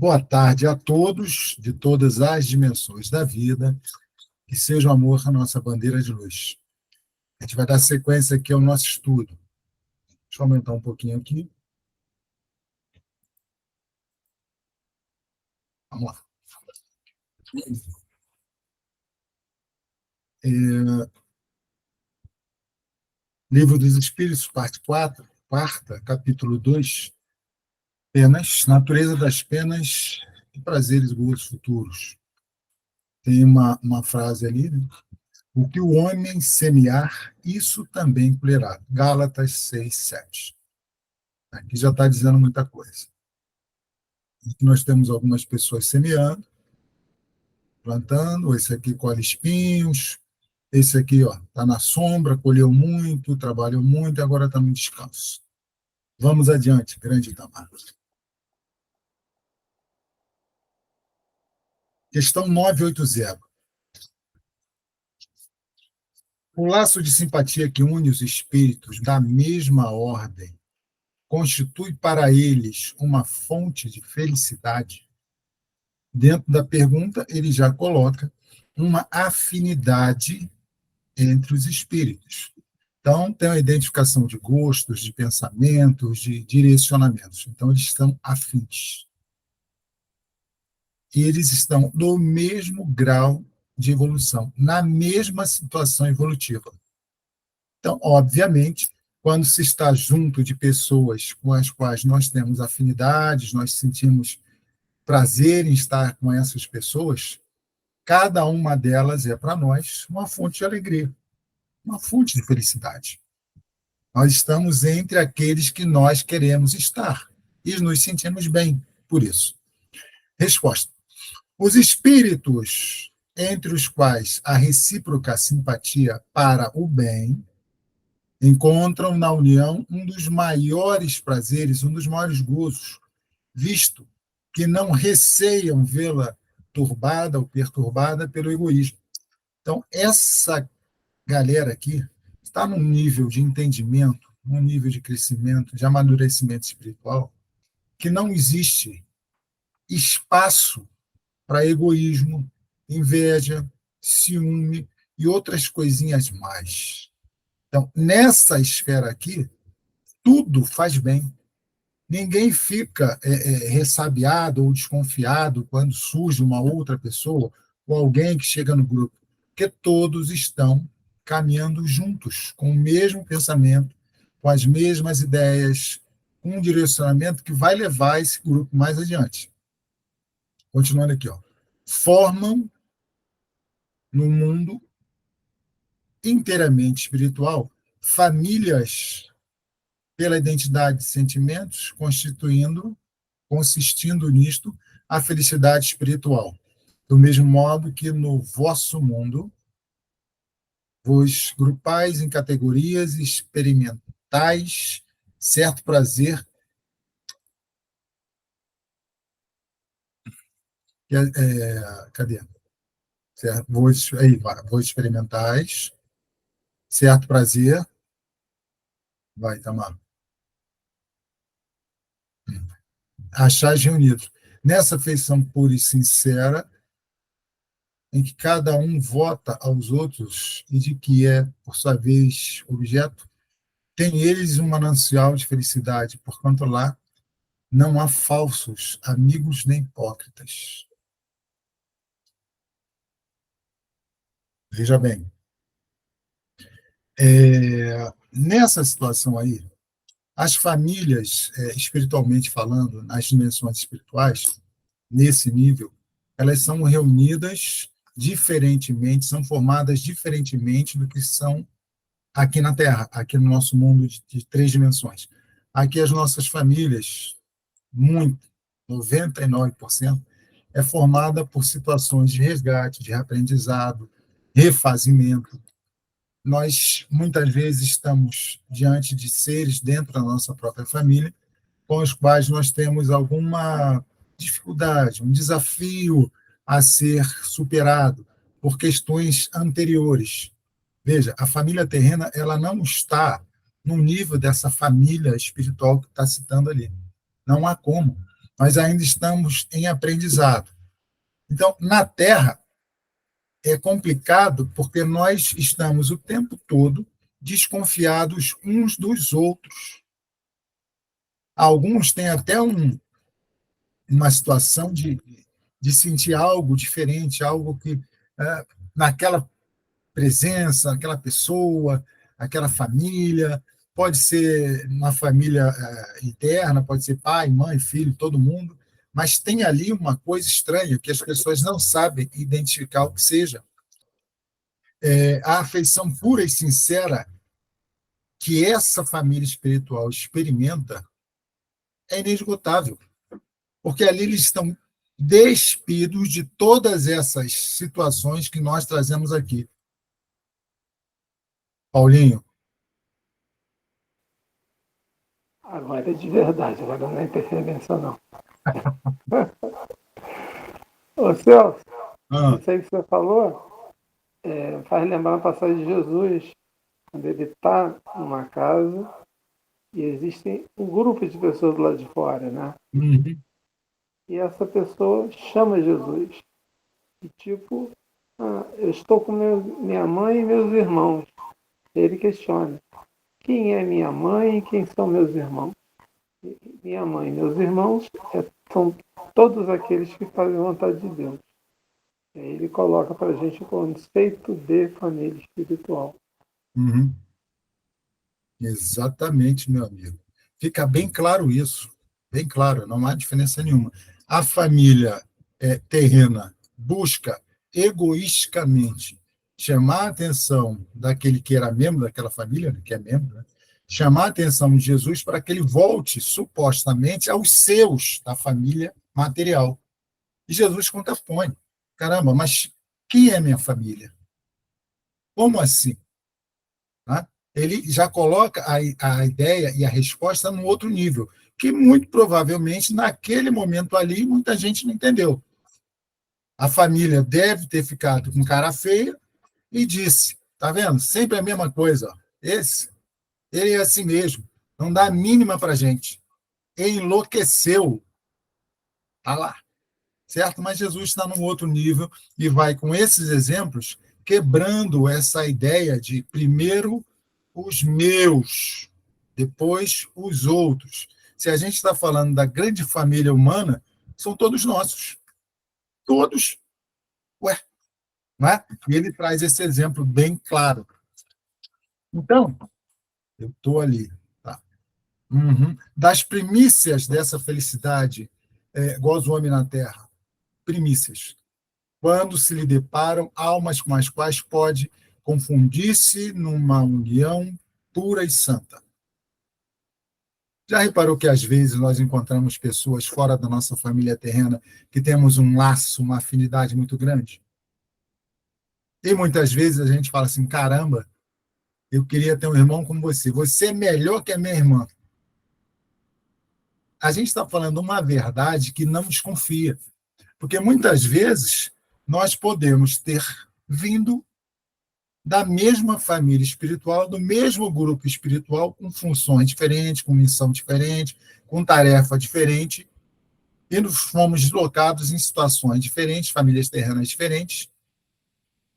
Boa tarde a todos, de todas as dimensões da vida, que seja o amor a nossa bandeira de luz. A gente vai dar sequência aqui ao nosso estudo. Deixa eu aumentar um pouquinho aqui. Vamos lá. Livro dos Espíritos, parte 4, quarta, capítulo 2, penas, natureza das penas e prazeres e gozos futuros. Tem uma frase ali, né? O que o homem semear, isso também colherá. Gálatas 6, 7. Aqui já está dizendo muita coisa. Nós temos algumas pessoas semeando, plantando, esse aqui colhe espinhos, esse aqui está na sombra, colheu muito, trabalhou muito e agora está no descanso. Vamos adiante, grande Itamar. Questão 980. O laço de simpatia que une os espíritos da mesma ordem constitui para eles uma fonte de felicidade? Dentro da pergunta, ele já coloca uma afinidade entre os espíritos. Então, tem a identificação de gostos, de pensamentos, de direcionamentos. Então, eles estão afins. E eles estão no mesmo grau de evolução, na mesma situação evolutiva. Então, obviamente, quando se está junto de pessoas com as quais nós temos afinidades, nós sentimos prazer em estar com essas pessoas, cada uma delas é para nós uma fonte de alegria, uma fonte de felicidade. Nós estamos entre aqueles que nós queremos estar e nos sentimos bem por isso. Resposta. Os espíritos entre os quais a recíproca simpatia para o bem encontram na união um dos maiores prazeres, um dos maiores gozos, visto que não receiam vê-la turbada ou perturbada pelo egoísmo. Então, essa galera aqui está num nível de entendimento, num nível de crescimento, de amadurecimento espiritual, que não existe espaço para egoísmo, inveja, ciúme e outras coisinhas mais. Então, nessa esfera aqui, tudo faz bem. Ninguém fica ressabiado ou desconfiado quando surge uma outra pessoa ou alguém que chega no grupo, porque todos estão caminhando juntos, com o mesmo pensamento, com as mesmas ideias, com um direcionamento que vai levar esse grupo mais adiante. Continuando aqui, formam no mundo inteiramente espiritual famílias pela identidade de sentimentos, consistindo nisto a felicidade espiritual. Do mesmo modo que no vosso mundo vos grupais em categorias experimentais certo prazer cadê? Certo? Vos experimentais certo prazer, vai, Tamar. Achais reunidos nessa feição pura e sincera, em que cada um vota aos outros e de que é, por sua vez, objeto, tem eles um manancial de felicidade, porquanto lá não há falsos amigos nem hipócritas. Veja bem, nessa situação aí, as famílias, espiritualmente falando, nas dimensões espirituais, nesse nível, elas são reunidas diferentemente, são formadas diferentemente do que são aqui na Terra, aqui no nosso mundo de 3 dimensões. Aqui as nossas famílias, muito, 99%, é formada por situações de resgate, de reaprendizado, refazimento. Nós, muitas vezes, estamos diante de seres dentro da nossa própria família, com os quais nós temos alguma dificuldade, um desafio a ser superado por questões anteriores. Veja, a família terrena ela não está no nível dessa família espiritual que está citando ali. Não há como. Nós ainda estamos em aprendizado. Então, na Terra, é complicado porque nós estamos o tempo todo desconfiados uns dos outros. Alguns têm até uma situação de sentir algo diferente, algo que naquela presença, aquela pessoa, aquela família, pode ser uma família interna, pode ser pai, mãe, filho, todo mundo, mas tem ali uma coisa estranha que as pessoas não sabem identificar o que seja. A afeição pura e sincera que essa família espiritual experimenta é inesgotável, porque ali eles estão despidos de todas essas situações que nós trazemos aqui. Paulinho. Agora é de verdade, agora não é interferência, não. Ô, Celso, isso aí que você falou faz lembrar a passagem de Jesus, quando ele está numa casa e existe um grupo de pessoas do lado de fora, né? Uhum. E essa pessoa chama Jesus. E tipo, eu estou com minha mãe e meus irmãos. Ele questiona, quem é minha mãe e quem são meus irmãos? Minha mãe e meus irmãos são todos aqueles que fazem vontade de Deus. E aí ele coloca para a gente o conceito de família espiritual. Uhum. Exatamente, meu amigo. Fica bem claro isso, bem claro, não há diferença nenhuma. A família terrena busca egoisticamente chamar a atenção daquele que era membro daquela família, que é membro, né? Chamar a atenção de Jesus para que ele volte, supostamente, aos seus da família material. E Jesus contrapõe. Caramba, mas quem é minha família? Como assim? Tá? Ele já coloca a ideia e a resposta num outro nível, que muito provavelmente, naquele momento ali, muita gente não entendeu. A família deve ter ficado com cara feia e disse, tá vendo? Sempre a mesma coisa. Ó. Ele é assim mesmo, não dá a mínima para a gente. Enlouqueceu. Tá lá, certo? Mas Jesus está num outro nível e vai, com esses exemplos, quebrando essa ideia de primeiro os meus, depois os outros. Se a gente está falando da grande família humana, são todos nossos. Todos. Ué, não é? E ele traz esse exemplo bem claro. Então, eu estou ali. Tá? Uhum. Das primícias dessa felicidade, goza o homem na terra. Primícias. Quando se lhe deparam almas com as quais pode confundir-se numa união pura e santa. Já reparou que às vezes nós encontramos pessoas fora da nossa família terrena que temos um laço, uma afinidade muito grande? E muitas vezes a gente fala assim: caramba, eu queria ter um irmão como você. Você é melhor que a minha irmã. A gente está falando uma verdade que não desconfia. Porque muitas vezes nós podemos ter vindo da mesma família espiritual, do mesmo grupo espiritual, com funções diferentes, com missão diferente, com tarefa diferente, e nos fomos deslocados em situações diferentes, famílias terrenas diferentes,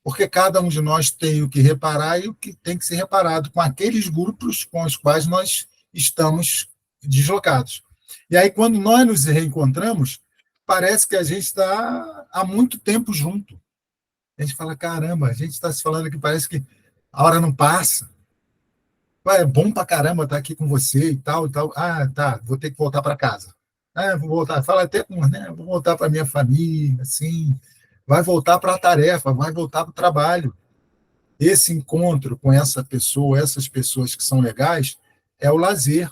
porque cada um de nós tem o que reparar e o que tem que ser reparado com aqueles grupos com os quais nós estamos deslocados. E aí, quando nós nos reencontramos, parece que a gente está há muito tempo junto. A gente fala, caramba, a gente está se falando que parece que a hora não passa. Ué, é bom pra caramba estar aqui com você e tal, e tal. Ah, tá, vou ter que voltar para casa. Ah, vou voltar. Fala até com, né? Vou voltar para minha família, assim. Vai voltar para a tarefa, vai voltar para o trabalho. Esse encontro com essa pessoa, essas pessoas que são legais, é o lazer,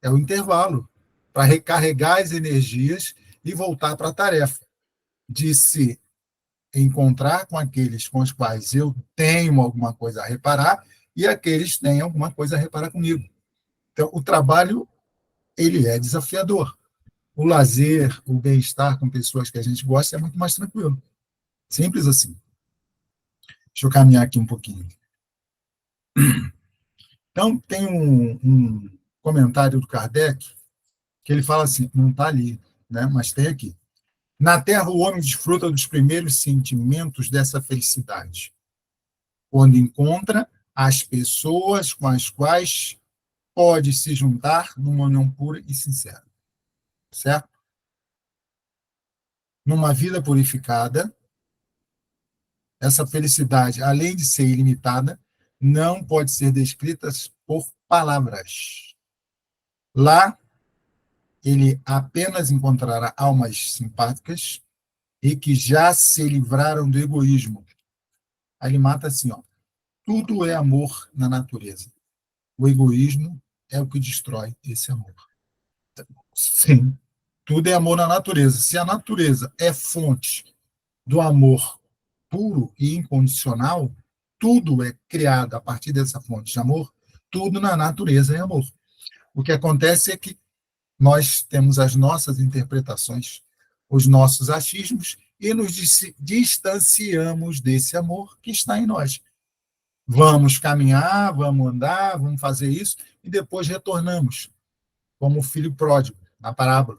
é o intervalo para recarregar as energias e voltar para a tarefa de se encontrar com aqueles com os quais eu tenho alguma coisa a reparar e aqueles têm alguma coisa a reparar comigo. Então, o trabalho, ele é desafiador. O lazer, o bem-estar com pessoas que a gente gosta é muito mais tranquilo. Simples assim. Deixa eu caminhar aqui um pouquinho. Então, tem um comentário do Kardec que ele fala assim, não está ali, né? Mas tem aqui. Na terra, o homem desfruta dos primeiros sentimentos dessa felicidade, quando encontra as pessoas com as quais pode se juntar numa união pura e sincera, certo? Numa vida purificada, essa felicidade, além de ser ilimitada, não pode ser descrita por palavras. Lá, ele apenas encontrará almas simpáticas e que já se livraram do egoísmo. Aí ele mata assim, ó. Tudo é amor na natureza. O egoísmo é o que destrói esse amor. Sim, tudo é amor na natureza. Se a natureza é fonte do amor puro e incondicional, tudo é criado a partir dessa fonte de amor, tudo na natureza é amor. O que acontece é que nós temos as nossas interpretações, os nossos achismos, e nos distanciamos desse amor que está em nós. Vamos caminhar, vamos andar, vamos fazer isso, e depois retornamos, como o filho pródigo, na parábola,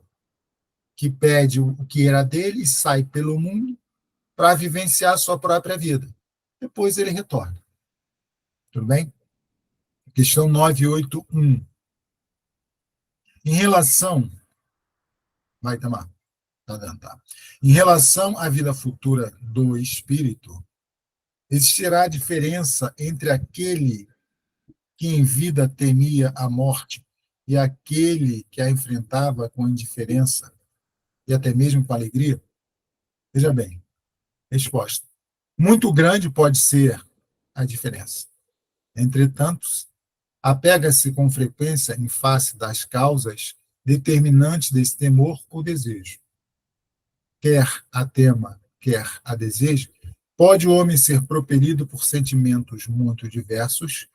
que pede o que era dele e sai pelo mundo para vivenciar a sua própria vida. Depois ele retorna. Tudo bem? Questão 981. Em relação. Vai, Tamar. Tá dando, tá. Em relação à vida futura do espírito, existirá diferença entre aquele que em vida temia a morte e aquele que a enfrentava com indiferença e até mesmo com alegria? Veja bem, resposta. Muito grande pode ser a diferença. Entretanto, apega-se com frequência em face das causas determinantes desse temor ou desejo. Quer a tema, quer a desejo, pode o homem ser propelido por sentimentos muito diversos,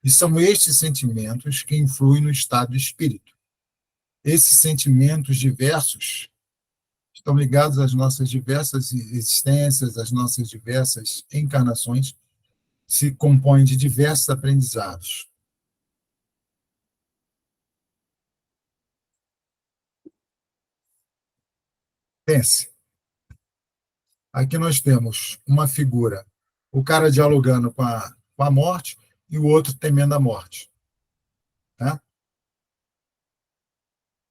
e são estes sentimentos que influem no estado do espírito. Esses sentimentos diversos estão ligados às nossas diversas existências, às nossas diversas encarnações, se compõem de diversos aprendizados. Pense, aqui nós temos uma figura, o cara dialogando com a morte e o outro temendo a morte. Né?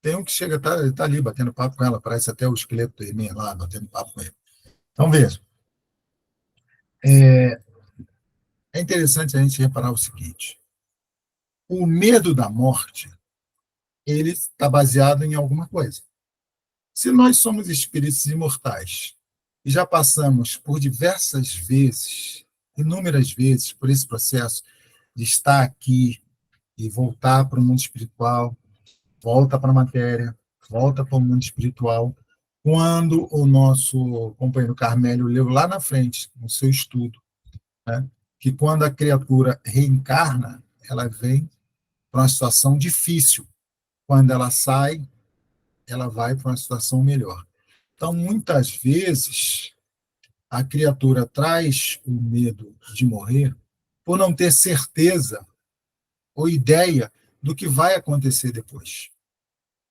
Tem um que chega, tá ali batendo papo com ela, parece até o esqueleto do He-Man lá, batendo papo com ele. Então, veja, é, é interessante a gente reparar o seguinte, o medo da morte, ele está baseado em alguma coisa. Se nós somos espíritos imortais e já passamos por diversas vezes, inúmeras vezes, por esse processo de estar aqui e voltar para o mundo espiritual, volta para a matéria, volta para o mundo espiritual, quando o nosso companheiro Carmélio leu lá na frente, no seu estudo, né, que quando a criatura reencarna, ela vem para uma situação difícil. Quando ela sai, ela vai para uma situação melhor. Então, muitas vezes, a criatura traz o medo de morrer por não ter certeza ou ideia do que vai acontecer depois.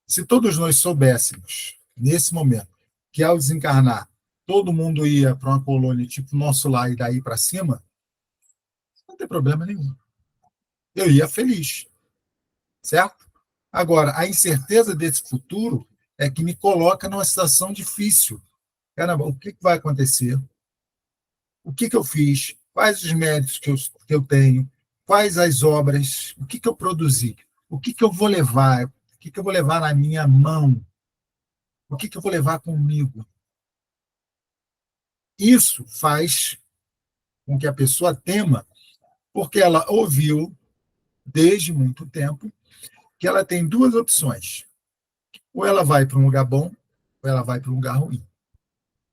Se todos nós soubéssemos, nesse momento, que ao desencarnar, todo mundo ia para uma colônia tipo nosso lar e daí para cima, não tem problema nenhum. Eu ia feliz, certo? Agora, a incerteza desse futuro é que me coloca numa situação difícil. Caramba, o que vai acontecer? O que eu fiz? Quais os méritos que eu tenho? Quais as obras? O que eu produzi? O que eu vou levar? O que eu vou levar na minha mão? O que eu vou levar comigo? Isso faz com que a pessoa tema, porque ela ouviu desde muito tempo que ela tem duas opções. Ou ela vai para um lugar bom, ou ela vai para um lugar ruim.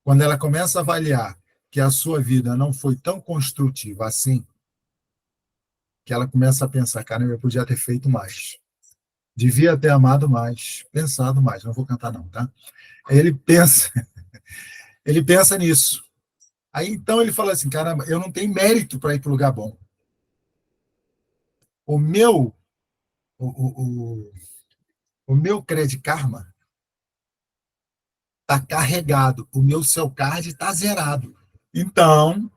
Quando ela começa a avaliar que a sua vida não foi tão construtiva assim, que ela começa a pensar, cara, eu podia ter feito mais. Devia ter amado mais, pensado mais. Não vou cantar não, tá? Ele pensa, ele pensa nisso. Aí então ele fala assim, caramba, eu não tenho mérito para ir para o lugar bom. O meu, o, o, O meu Credit Karma está carregado, o meu Cell Card está zerado. Então,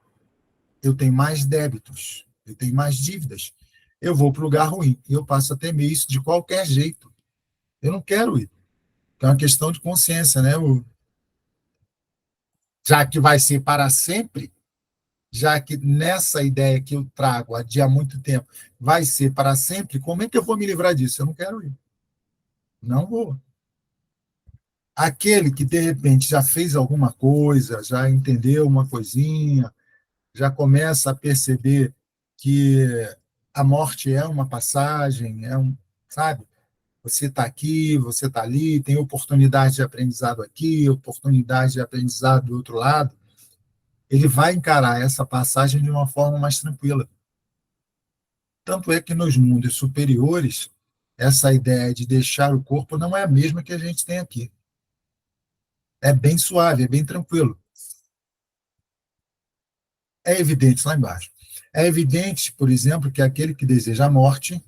eu tenho mais débitos, eu tenho mais dívidas. Eu vou para o lugar ruim e eu passo a temer isso de qualquer jeito. Eu não quero ir. É uma questão de consciência, né? Já que vai ser para sempre, já que nessa ideia que eu trago há muito tempo vai ser para sempre, como é que eu vou me livrar disso? Eu não quero ir. Não vou. Aquele que, de repente, já fez alguma coisa, já entendeu uma coisinha, já começa a perceber que a morte é uma passagem, sabe? Você está aqui, você está ali, tem oportunidade de aprendizado aqui, oportunidade de aprendizado do outro lado. Ele vai encarar essa passagem de uma forma mais tranquila. Tanto é que nos mundos superiores, essa ideia de deixar o corpo não é a mesma que a gente tem aqui. É bem suave, é bem tranquilo. É evidente lá embaixo. É evidente, por exemplo, que aquele que deseja a morte,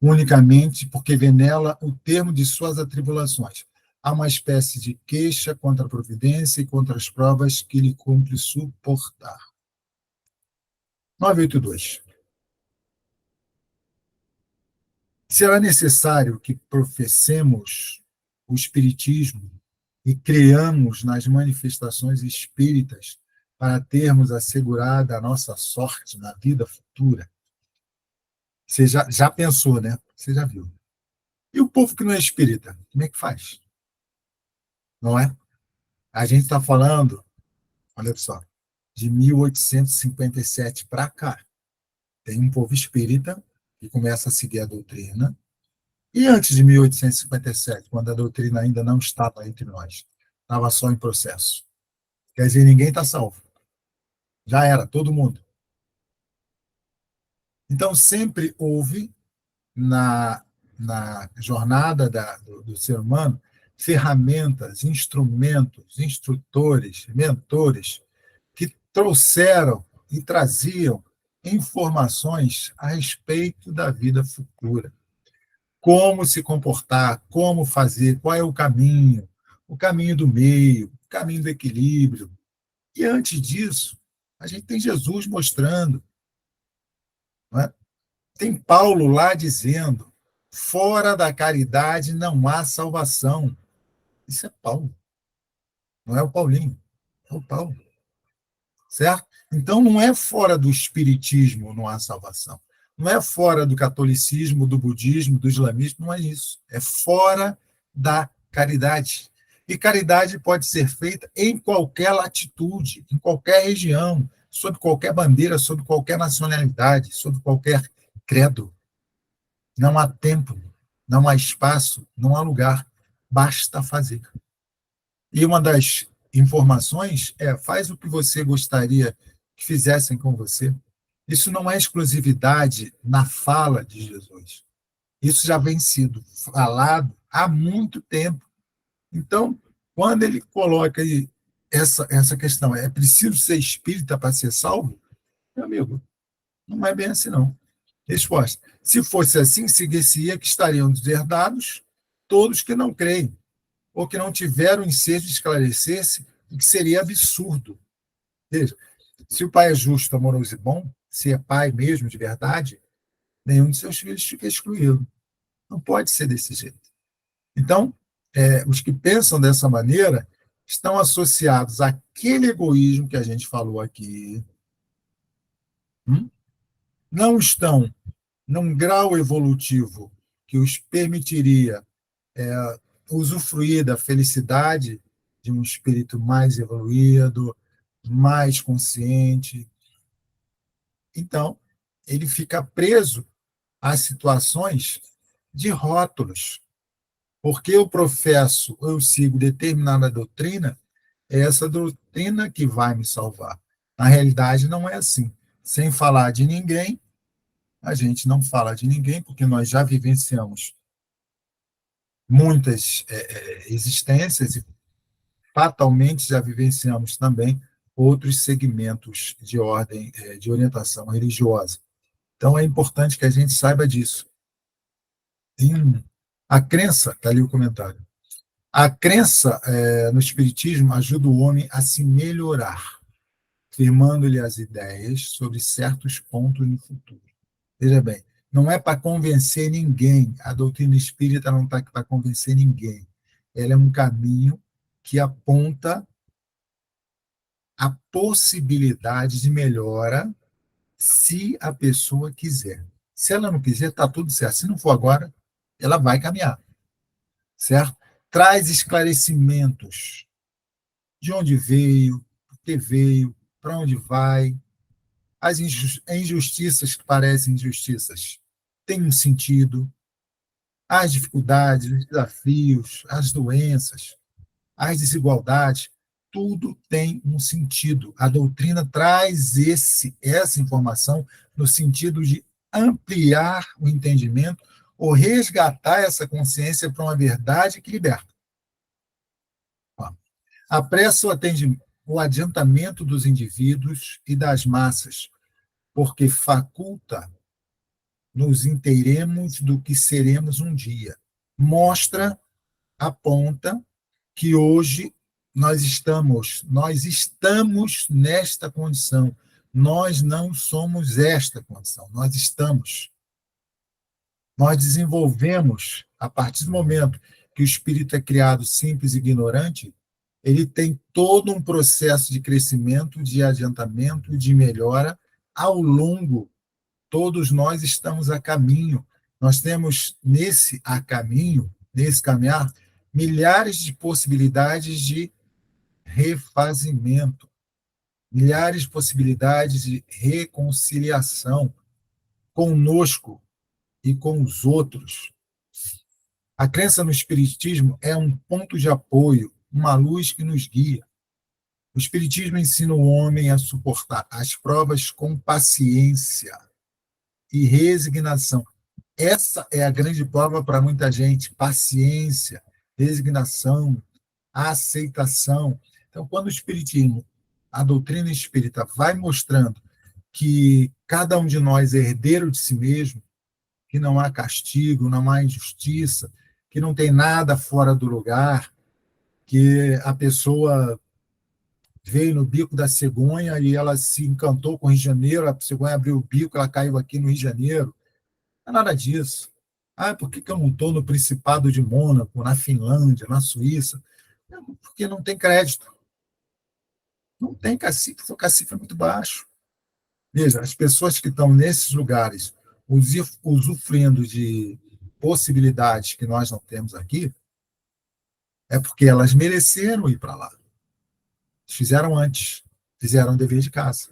unicamente porque vê nela o termo de suas atribulações. Há uma espécie de queixa contra a providência e contra as provas que lhe cumpre suportar. 982. Será necessário que professemos o Espiritismo e creamos nas manifestações espíritas para termos assegurada a nossa sorte na vida futura? Você já pensou, né? Você já viu. E o povo que não é espírita, como é que faz? Não é? A gente está falando, olha só, de 1857 para cá. Tem um povo espírita que começa a seguir a doutrina. E antes de 1857, quando a doutrina ainda não estava entre nós, estava só em processo. Quer dizer, ninguém está salvo. Já era, todo mundo. Então, sempre houve na jornada do ser humano ferramentas, instrumentos, instrutores, mentores que trouxeram e traziam informações a respeito da vida futura. Como se comportar, como fazer, qual é o caminho do meio, o caminho do equilíbrio. E antes disso, a gente tem Jesus mostrando, não é? Tem Paulo lá dizendo: fora da caridade não há salvação. Isso é Paulo, não é o Paulinho, é o Paulo. Certo? Então, não é fora do espiritismo não há salvação. Não é fora do catolicismo, do budismo, do islamismo, não é isso. É fora da caridade. E caridade pode ser feita em qualquer latitude, em qualquer região, sob qualquer bandeira, sob qualquer nacionalidade, sob qualquer credo. Não há tempo, não há espaço, não há lugar. Basta fazer. E uma das informações é: faz o que você gostaria que fizessem com você. Isso não é exclusividade na fala de Jesus. Isso já vem sido falado há muito tempo. Então, quando ele coloca aí essa questão, é preciso ser espírita para ser salvo? Meu amigo, não é bem assim, não. Resposta: se fosse assim, seguir-se-ia que estariam deserdados todos que não creem, ou que não tiveram ensejo de esclarecer-se, o que seria absurdo. Veja, se o pai é justo, amoroso e bom, se é pai mesmo de verdade, nenhum de seus filhos fica excluído. Não pode ser desse jeito. Então, os que pensam dessa maneira estão associados àquele egoísmo que a gente falou aqui, não estão num grau evolutivo que os permitiria usufruir da felicidade de um espírito mais evoluído, mais consciente. Então, ele fica preso a situações de rótulos. Porque eu professo, eu sigo determinada doutrina, é essa doutrina que vai me salvar. Na realidade, não é assim. Sem falar de ninguém, a gente não fala de ninguém, porque nós já vivenciamos muitas existências e fatalmente já vivenciamos também outros segmentos de ordem, de orientação religiosa. Então, é importante que a gente saiba disso. A crença, está ali o comentário, a crença no Espiritismo ajuda o homem a se melhorar, firmando-lhe as ideias sobre certos pontos no futuro. Veja bem, não é para convencer ninguém, a doutrina espírita não está para convencer ninguém. Ela é um caminho que aponta a possibilidade de melhora se a pessoa quiser. Se ela não quiser, está tudo certo. Se não for agora, ela vai caminhar, certo? Traz esclarecimentos de onde veio, por que veio, para onde vai. As injustiças que parecem injustiças têm um sentido. As dificuldades, os desafios, as doenças, as desigualdades, tudo tem um sentido. A doutrina traz essa informação no sentido de ampliar o entendimento ou resgatar essa consciência para uma verdade que liberta. Apressa o adiantamento dos indivíduos e das massas, porque faculta nos inteiremos do que seremos um dia. Mostra, aponta que hoje nós estamos nesta condição. Nós não somos esta condição, nós estamos. Nós desenvolvemos, a partir do momento que o espírito é criado simples e ignorante, ele tem todo um processo de crescimento, de adiantamento, de melhora ao longo. Todos nós estamos a caminho. Nós temos nesse caminhar, milhares de possibilidades de refazimento, milhares de possibilidades de reconciliação conosco e com os outros. A crença no Espiritismo é um ponto de apoio, uma luz que nos guia. O Espiritismo ensina o homem a suportar as provas com paciência e resignação. Essa é a grande prova para muita gente: paciência, resignação, aceitação. Então, quando o Espiritismo, a doutrina espírita, vai mostrando que cada um de nós é herdeiro de si mesmo, que não há castigo, não há injustiça, que não tem nada fora do lugar, que a pessoa veio no bico da cegonha e ela se encantou com o Rio de Janeiro, a cegonha abriu o bico, ela caiu aqui no Rio de Janeiro. Não é nada disso. Por que eu não estou no Principado de Mônaco, na Finlândia, na Suíça? Porque não tem crédito. Não tem cacife, o cacife é muito baixo. Veja, as pessoas que estão nesses lugares usufruindo de possibilidades que nós não temos aqui, é porque elas mereceram ir para lá. Fizeram antes, fizeram o dever de casa.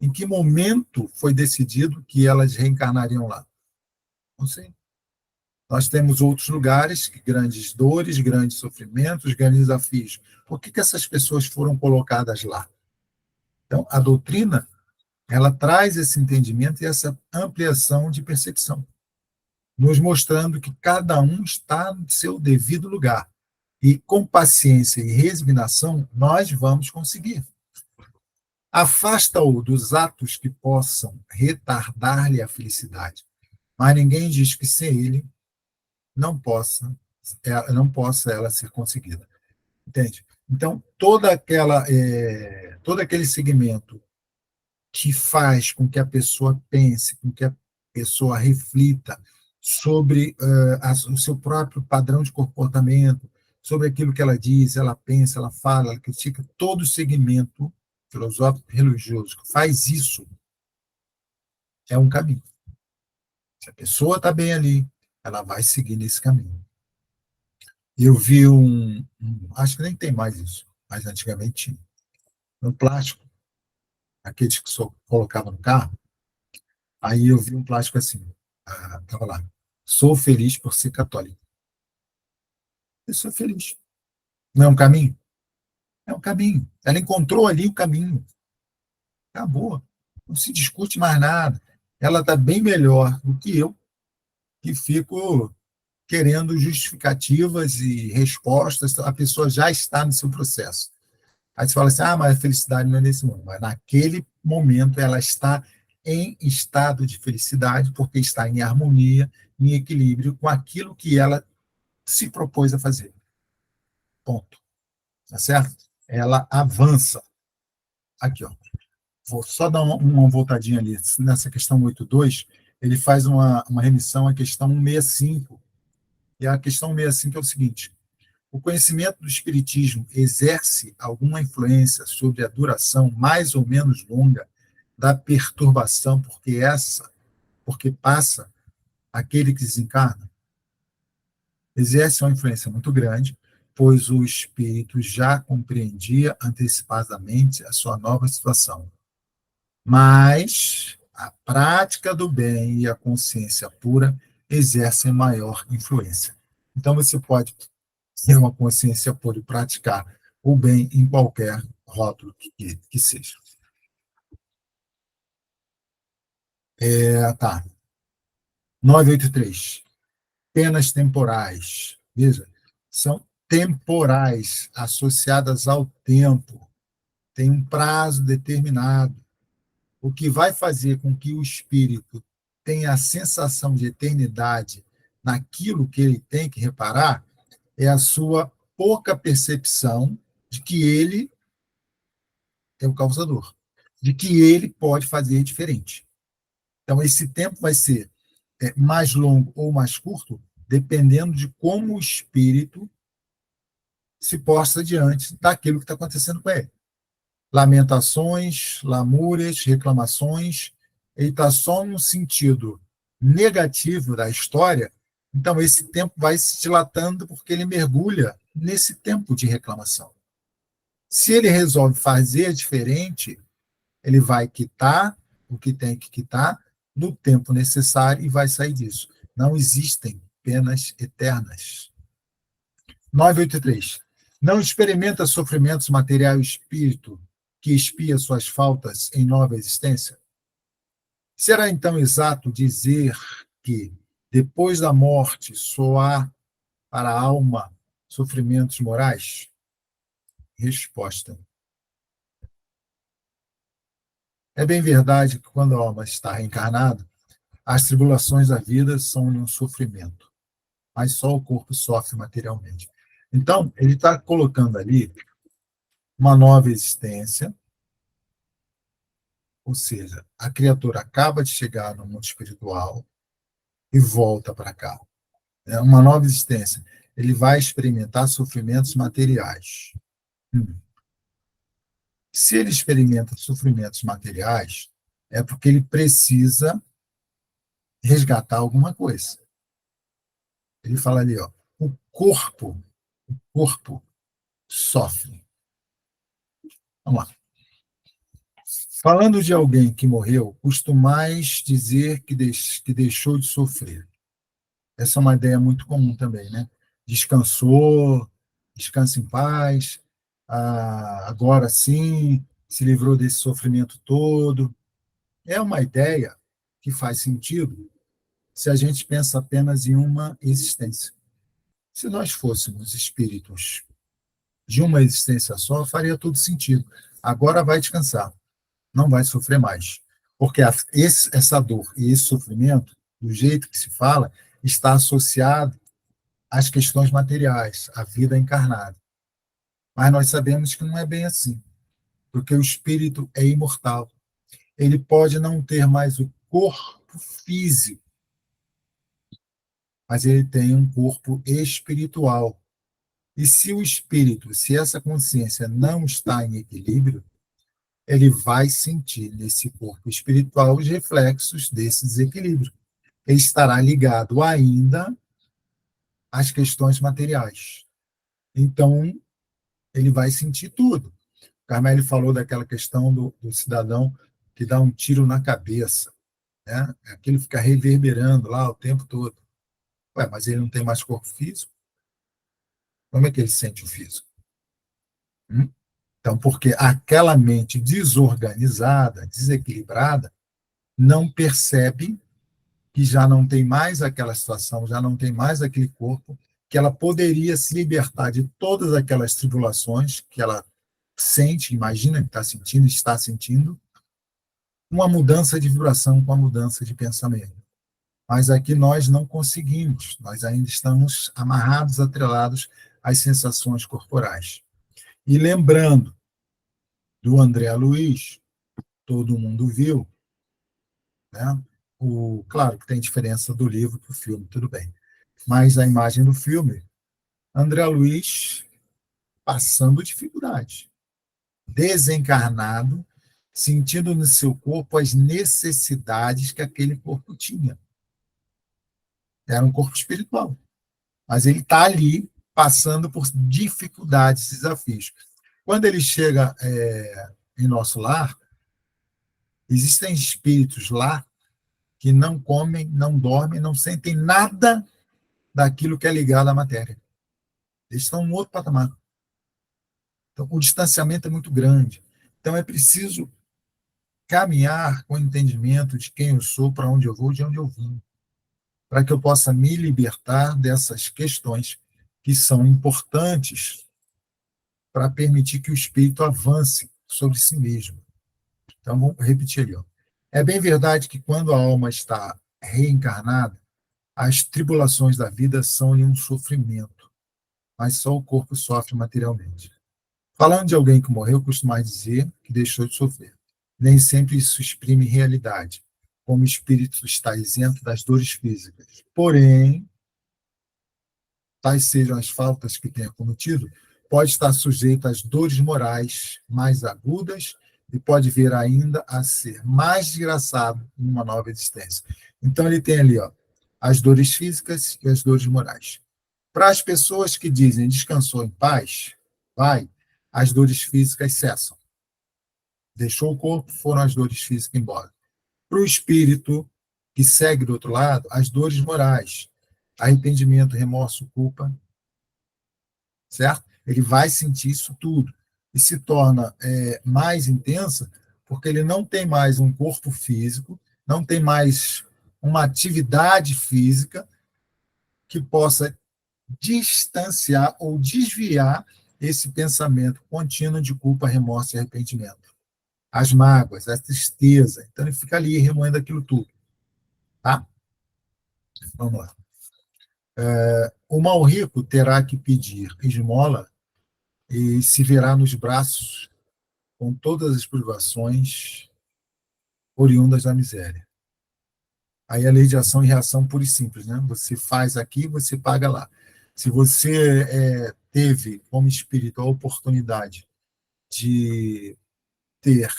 Em que momento foi decidido que elas reencarnariam lá? Não sei. Nós temos outros lugares, grandes dores, grandes sofrimentos, grandes desafios. Por que essas pessoas foram colocadas lá? Então, a doutrina, ela traz esse entendimento e essa ampliação de percepção, nos mostrando que cada um está no seu devido lugar. E com paciência e resignação, nós vamos conseguir. Afasta-o dos atos que possam retardar-lhe a felicidade. Mas ninguém diz que sem ele não possa ela ser conseguida. Entende? Então, todo aquele segmento que faz com que a pessoa pense, com que a pessoa reflita sobre o seu próprio padrão de comportamento, sobre aquilo que ela diz, ela pensa, ela fala, ela critica, todo segmento filosófico religioso que faz isso é um caminho. Se a pessoa está bem ali, ela vai seguir nesse caminho. Eu vi acho que nem tem mais isso, mas antigamente tinha, um plástico, aqueles que só colocava no carro. Aí eu vi um plástico assim, estava lá: sou feliz por ser católico. Eu sou feliz. Não é um caminho? É um caminho. Ela encontrou ali o caminho. Acabou. Não se discute mais nada. Ela está bem melhor do que eu, que fico querendo justificativas e respostas. A pessoa já está no seu processo. Aí você fala assim: mas a felicidade não é nesse mundo. Mas naquele momento ela está em estado de felicidade, porque está em harmonia, em equilíbrio com aquilo que ela se propôs a fazer. Ponto. Tá certo? Ela avança. Aqui, ó. Vou só dar uma voltadinha ali. Nessa questão 8.2, ele faz uma remissão à questão 165. E a questão 165 é o seguinte: o conhecimento do Espiritismo exerce alguma influência sobre a duração mais ou menos longa da perturbação, porque passa aquele que desencarna? Exerce uma influência muito grande, pois o espírito já compreendia antecipadamente a sua nova situação. Mas a prática do bem e a consciência pura exercem maior influência. Então, você pode ter uma consciência pura e praticar o bem em qualquer rótulo que seja. Tá. 983. Penas temporais. Veja, são temporais, associadas ao tempo. Tem um prazo determinado. O que vai fazer com que o espírito tenha a sensação de eternidade naquilo que ele tem que reparar é a sua pouca percepção de que ele é o causador, de que ele pode fazer diferente. Então, esse tempo vai ser mais longo ou mais curto, dependendo de como o espírito se posta diante daquilo que está acontecendo com ele. Lamentações, lamúrias, reclamações, ele está só no sentido negativo da história, então esse tempo vai se dilatando porque ele mergulha nesse tempo de reclamação. Se ele resolve fazer diferente, ele vai quitar o que tem que quitar no tempo necessário e vai sair disso. Não existem penas eternas. 983. Não experimenta sofrimentos materiais o espírito que expia suas faltas em nova existência? Será então exato dizer que, depois da morte, só há para a alma sofrimentos morais? Resposta. É bem verdade que quando a alma está reencarnada, as tribulações da vida são um sofrimento, mas só o corpo sofre materialmente. Então, ele está colocando ali uma nova existência, ou seja, a criatura acaba de chegar no mundo espiritual e volta para cá. É uma nova existência. Ele vai experimentar sofrimentos materiais. Se ele experimenta sofrimentos materiais, é porque ele precisa resgatar alguma coisa. Ele fala ali, ó, o corpo sofre. Vamos lá. Falando de alguém que morreu, costumais dizer que deixou de sofrer. Essa é uma ideia muito comum também, né? Descansou, descansa em paz, agora sim, se livrou desse sofrimento todo. É uma ideia que faz sentido se a gente pensa apenas em uma existência. Se nós fôssemos espíritos de uma existência só, faria todo sentido. Agora vai descansar, não vai sofrer mais. Porque essa dor e esse sofrimento, do jeito que se fala, está associado às questões materiais, à vida encarnada. Mas nós sabemos que não é bem assim, porque o espírito é imortal. Ele pode não ter mais o corpo físico, mas ele tem um corpo espiritual. E se o espírito, se essa consciência não está em equilíbrio, ele vai sentir nesse corpo espiritual os reflexos desse desequilíbrio. Ele estará ligado ainda às questões materiais. Então, ele vai sentir tudo. O Carmelo falou daquela questão do cidadão que dá um tiro na cabeça, né? Aquilo fica reverberando lá o tempo todo. Ué, mas ele não tem mais corpo físico? Como é que ele sente o físico? Então, porque aquela mente desorganizada, desequilibrada, não percebe que já não tem mais aquela situação, já não tem mais aquele corpo, que ela poderia se libertar de todas aquelas tribulações que ela sente, imagina que está sentindo, uma mudança de vibração com a mudança de pensamento. Mas aqui nós não conseguimos, nós ainda estamos amarrados, atrelados às sensações corporais. E lembrando do André Luiz, todo mundo viu, né? Claro que tem diferença do livro para o filme, tudo bem. Mas a imagem do filme, André Luiz passando dificuldade, desencarnado, sentindo no seu corpo as necessidades que aquele corpo tinha. Era um corpo espiritual, mas ele está ali passando por dificuldades, desafios. Quando ele chega em nosso lar, existem espíritos lá que não comem, não dormem, não sentem nada daquilo que é ligado à matéria. Eles estão em outro patamar. Então, o distanciamento é muito grande. Então, é preciso caminhar com o entendimento de quem eu sou, para onde eu vou, de onde eu vim, para que eu possa me libertar dessas questões que são importantes para permitir que o espírito avance sobre si mesmo. Então, vamos repetir ali. Ó. É bem verdade que quando a alma está reencarnada, as tribulações da vida são um sofrimento, mas só o corpo sofre materialmente. Falando de alguém que morreu, costumo dizer que deixou de sofrer. Nem sempre isso exprime realidade, como o espírito está isento das dores físicas. Porém, tais sejam as faltas que tenha cometido, pode estar sujeito às dores morais mais agudas e pode vir ainda a ser mais desgraçado em uma nova existência. Então, ele tem ali as dores físicas e as dores morais. Para as pessoas que dizem descansou em paz, vai, as dores físicas cessam. Deixou o corpo, foram as dores físicas embora. Para o espírito que segue do outro lado, as dores morais, arrependimento, remorso, culpa, certo? Ele vai sentir isso tudo e se torna mais intensa porque ele não tem mais um corpo físico, não tem mais uma atividade física que possa distanciar ou desviar esse pensamento contínuo de culpa, remorso e arrependimento. As mágoas, a tristeza. Então ele fica ali remoendo aquilo tudo. Tá? Vamos lá. O mal rico terá que pedir esmola e se verá nos braços com todas as privações oriundas da miséria. Aí a lei de ação e reação pura e simples, né? Você faz aqui, você paga lá. Se você teve, como espírito, a oportunidade de ter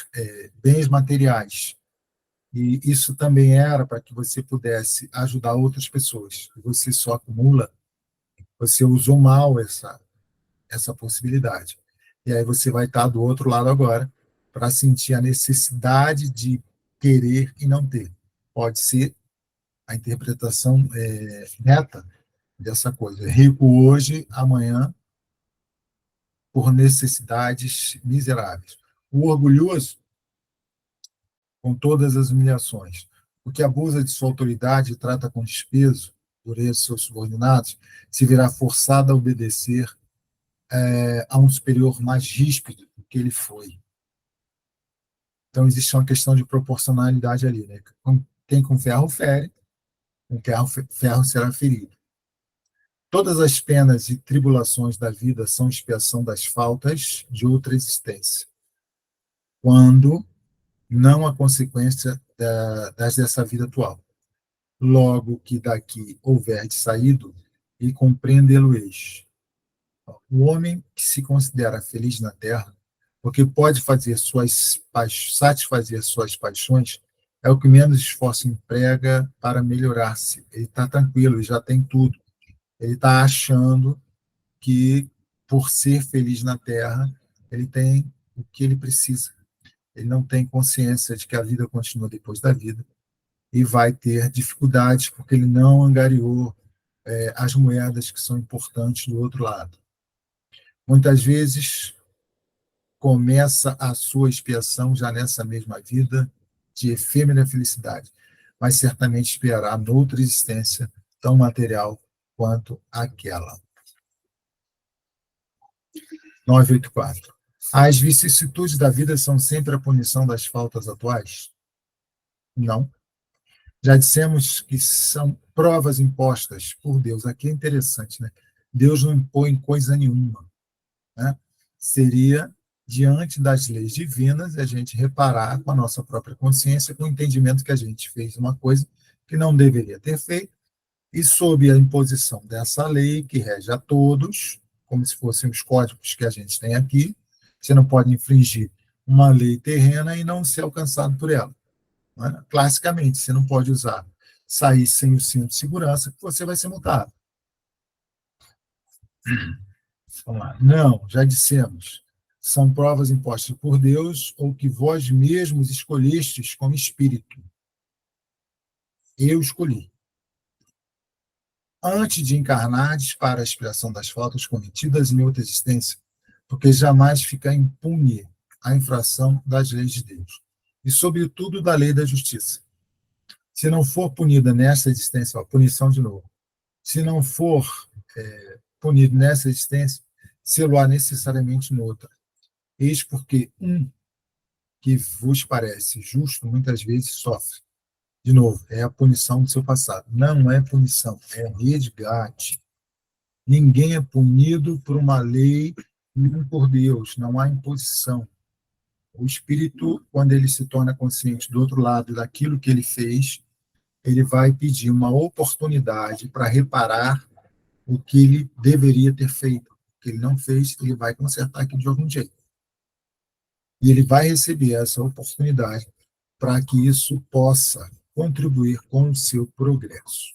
bens materiais, e isso também era para que você pudesse ajudar outras pessoas, você só acumula, você usou mal essa possibilidade. E aí você vai estar do outro lado agora para sentir a necessidade de querer e não ter. Pode ser a interpretação neta dessa coisa. Rico hoje, amanhã, por necessidades miseráveis. O orgulhoso, com todas as humilhações. O que abusa de sua autoridade e trata com desprezo, dureza seus subordinados, se verá forçado a obedecer a um superior mais ríspido do que ele foi. Então, existe uma questão de proporcionalidade ali. Né? Quem com ferro fere, com ferro será ferido. Todas as penas e tribulações da vida são expiação das faltas de outra existência, quando não a consequência das dessa vida atual. Logo que daqui houver de saído, e compreendê-lo-eis. O homem que se considera feliz na terra, porque pode satisfazer suas paixões, é o que menos esforço emprega para melhorar-se. Ele está tranquilo, ele já tem tudo. Ele está achando que, por ser feliz na terra, ele tem o que ele precisa. Ele não tem consciência de que a vida continua depois da vida e vai ter dificuldades porque ele não angariou as moedas que são importantes do outro lado. Muitas vezes começa a sua expiação já nessa mesma vida de efêmera felicidade, mas certamente esperará noutra existência tão material quanto aquela. 984. As vicissitudes da vida são sempre a punição das faltas atuais? Não. Já dissemos que são provas impostas por Deus. Aqui é interessante, né? Deus não impõe coisa nenhuma, né? Seria diante das leis divinas a gente reparar com a nossa própria consciência, com o entendimento que a gente fez uma coisa que não deveria ter feito, e sob a imposição dessa lei que rege a todos, como se fossem os códigos que a gente tem aqui, você não pode infringir uma lei terrena e não ser alcançado por ela. Né? Classicamente, você não pode usar sair sem o cinto de segurança, que você vai ser multado. Vamos lá. Não, já dissemos. São provas impostas por Deus ou que vós mesmos escolhestes como espírito. Eu escolhi. Antes de encarnardes para a expiação das faltas cometidas em outra existência, porque jamais fica impune a infração das leis de Deus, e sobretudo da lei da justiça. Se não for punida nesta existência, ó, punição de novo, se não for punido nessa existência, sê-lo-á necessariamente noutra. Eis porque que vos parece justo, muitas vezes sofre. De novo, é a punição do seu passado. Não é punição, é resgate. Ninguém é punido por uma lei nem por Deus, não há imposição. O espírito, quando ele se torna consciente do outro lado daquilo que ele fez, ele vai pedir uma oportunidade para reparar o que ele deveria ter feito. O que ele não fez, ele vai consertar aqui de algum jeito. E ele vai receber essa oportunidade para que isso possa contribuir com o seu progresso.